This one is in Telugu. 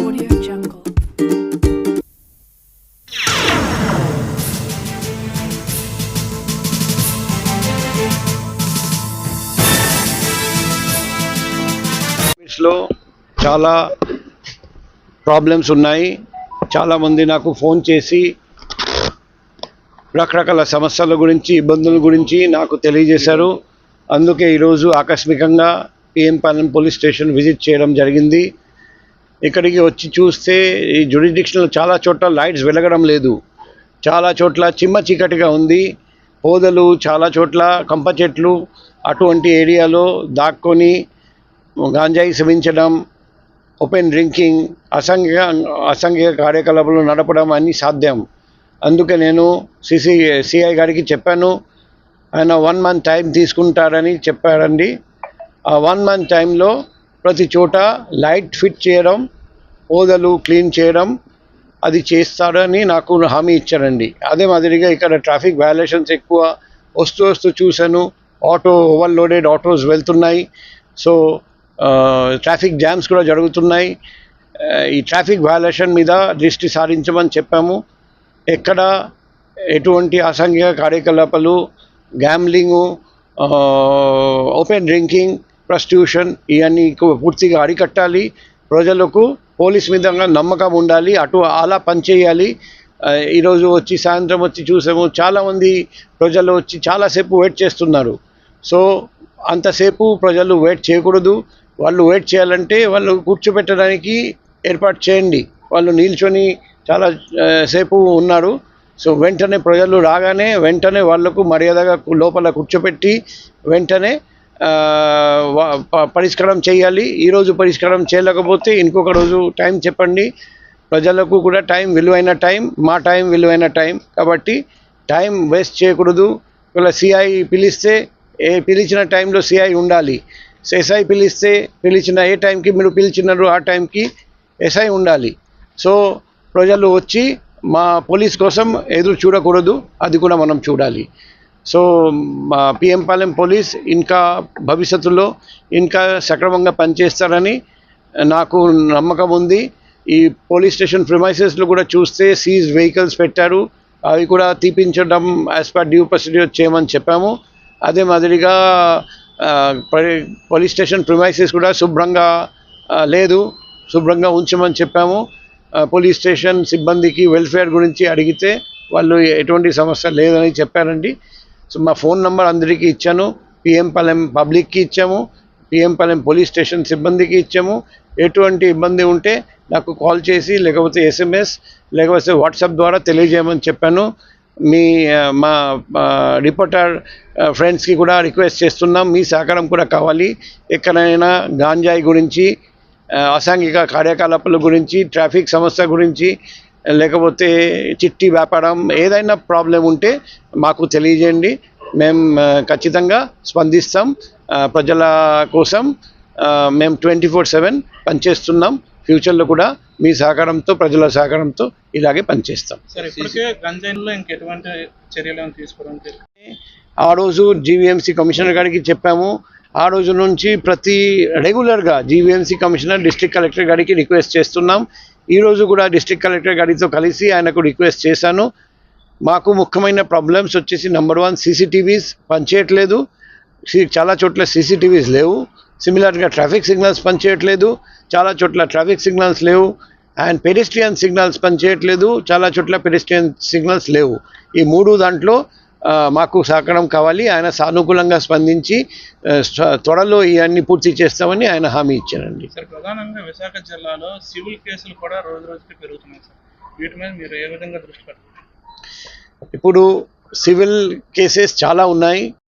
Audio Jungle. లో చాలా ప్రాబ్లమ్స్ ఉన్నాయి. చాలామంది నాకు ఫోన్ చేసి రకరకాల సమస్యల గురించి, ఇబ్బందుల గురించి నాకు తెలియజేశారు. అందుకే ఈరోజు ఆకస్మికంగా పిఎంపాలెం పోలీస్ స్టేషన్ విజిట్ చేయడం జరిగింది. ఇక్కడికి వచ్చి చూస్తే ఈ జ్యురిడిక్షన్లో చాలా చోట్ల లైట్స్ వెలగడం లేదు, చాలా చోట్ల చిమ్మ చీకటిగా ఉంది. హోదలు చాలా చోట్ల కంప చెట్లు అటువంటి ఏరియాలో దాక్కొని గాంజాయి సేవించడం, ఓపెన్ డ్రింకింగ్, అసాంఘిక కార్యకలాపాలు నడపడం అన్నీ సాధ్యం. అందుకే నేను సిఐ గారికి చెప్పాను. ఆయన 1 month టైం తీసుకుంటారని చెప్పారండి. ఆ 1 month టైంలో ప్రతి చోట లైట్ ఫిట్ చేయడం, హోదలు క్లీన్ చేయడం అది చేస్తారని నాకు హామీ ఇచ్చారండి. అదే మాదిరిగా ఇక్కడ ట్రాఫిక్ వయలేషన్స్ ఎక్కువ వస్తూ చూశాను. ఓవర్లోడెడ్ ఆటోస్ వెళ్తున్నాయి. సో ట్రాఫిక్ జామ్స్ కూడా జరుగుతున్నాయి. ఈ ట్రాఫిక్ వయలేషన్ మీద దృష్టి సారించమని చెప్పాము. ఎక్కడ ఎటువంటి అసాంఘిక కార్యకలాపాలు, గ్యాంబ్లింగు, ఓపెన్ డ్రింకింగ్, ప్రాస్టిట్యూషన్ ఇవన్నీ పూర్తిగా అరికట్టాలి. ప్రజలకు పోలీస్ మీద నమ్మకం ఉండాలి, అలా పనిచేయాలి. ఈరోజు వచ్చి సాయంత్రం వచ్చి చూసాము, చాలామంది ప్రజలు వచ్చి చాలాసేపు వెయిట్ చేస్తున్నారు. సో అంతసేపు ప్రజలు వెయిట్ చేయకూడదు. వాళ్ళు వెయిట్ చేయాలంటే వాళ్ళు కూర్చోబెట్టడానికి ఏర్పాటు చేయండి. వాళ్ళు నిల్చొని చాలా సేపు ఉన్నారు. సో వెంటనే ప్రజలు రాగానే వెంటనే వాళ్లకు మర్యాదగా లోపల కూర్చోపెట్టి వెంటనే పరిష్కారం చేయాలి. ఈరోజు పరిష్కారం చేయలేకపోతే ఇంకొక రోజు టైం చెప్పండి. ప్రజలకు కూడా విలువైన టైం, మా టైం విలువైన టైం కాబట్టి టైం వేస్ట్ చేయకూడదు. ఇలా సిఐ పిలిస్తే పిలిచిన టైంలో సిఐ ఉండాలి. ఎస్ఐ పిలిచిన ఏ టైంకి మీరు పిలిచినారు ఆ టైంకి ఎస్ఐ ఉండాలి. సో ప్రజలు వచ్చి మా పోలీస్ కోసం ఎదురు చూడకూడదు, అది కూడా మనం చూడాలి. సో మా పిఎంపాలెం పోలీస్ ఇంకా భవిష్యత్తులో ఇంకా సక్రమంగా పనిచేస్తారని నాకు నమ్మకం ఉంది. ఈ పోలీస్ స్టేషన్ ప్రిమైసెస్లో కూడా చూస్తే సీజ్ వెహికల్స్ పెట్టారు, అవి కూడా తీపించడం యాజ్ పర్ డ్యూ ప్రొసీడ్యూర్ చేయమని చెప్పాము. అదే మాదిరిగా పోలీస్ స్టేషన్ ప్రిమైసెస్ కూడా శుభ్రంగా ఉంచమని చెప్పాము. పోలీస్ స్టేషన్ సిబ్బందికి వెల్ఫేర్ గురించి అడిగితే వాళ్ళు ఎటువంటి సమస్య లేదని చెప్పారండి. సో మా ఫోన్ నెంబర్ అందరికీ ఇచ్చాను, పిఎంపాలెం పబ్లిక్కి ఇచ్చాము, పిఎంపాలెం పోలీస్ స్టేషన్ సిబ్బందికి ఇచ్చాము. ఎటువంటి ఇబ్బంది ఉంటే నాకు కాల్ చేసి లేకపోతే SMS లేకపోతే వాట్సాప్ ద్వారా తెలియజేయమని చెప్పాను. మా రిపోర్టర్ ఫ్రెండ్స్కి కూడా రిక్వెస్ట్ చేస్తున్నాం, మీ సహకారం కూడా కావాలి. ఎక్కడైనా గాంజాయి గురించి, అసాంఘిక కార్యకలాపాల గురించి, ట్రాఫిక్ సమస్య గురించి లేకపోతే చిట్టి వ్యాపారం ఏదైనా ప్రాబ్లం ఉంటే మాకు తెలియజేయండి. మేము ఖచ్చితంగా స్పందిస్తాం. ప్రజల కోసం మేము 24/7 పనిచేస్తున్నాం. ఫ్యూచర్లో కూడా మీ సహకారంతో, ప్రజల సహకారంతో ఇలాగే పనిచేస్తాం. ఆ రోజు జీవీఎంసీ కమిషనర్ గారికి చెప్పాము. ఆ రోజు నుంచి రెగ్యులర్గా జీవీఎంసీ కమిషనర్, డిస్ట్రిక్ట్ కలెక్టర్ గారికి రిక్వెస్ట్ చేస్తున్నాం. ఈరోజు కూడా డిస్ట్రిక్ట్ కలెక్టర్ గారితో కలిసి ఆయనకు రిక్వెస్ట్ చేశాను. మాకు ముఖ్యమైన ప్రాబ్లమ్స్ వచ్చేసి నెంబర్ 1 CCTVs పనిచేయట్లేదు. చాలా చోట్ల CCTVs లేవు. సిమిలర్గా ట్రాఫిక్ సిగ్నల్స్ పనిచేయట్లేదు, చాలా చోట్ల ట్రాఫిక్ సిగ్నల్స్ లేవు. అండ్ పెడెస్ట్రియన్ సిగ్నల్స్ పనిచేయట్లేదు, చాలా చోట్ల పెడెస్ట్రియన్ సిగ్నల్స్ లేవు. ఈ 3 దాంట్లో మాకు సహకారం కావాలి. ఆయన సానుకూలంగా స్పందించి త్వరలో ఇవన్నీ పూర్తి చేస్తామని ఆయన హామీ ఇచ్చారండి. సార్, ప్రధానంగా విశాఖ జిల్లాలో సివిల్ కేసులు కూడా రోజు రోజుకి పెరుగుతున్నాయి సార్. వీటి మీద మీరు ఏ విధంగా దృష్టి పెడతారు? ఇప్పుడు సివిల్ కేసెస్ చాలా ఉన్నాయి.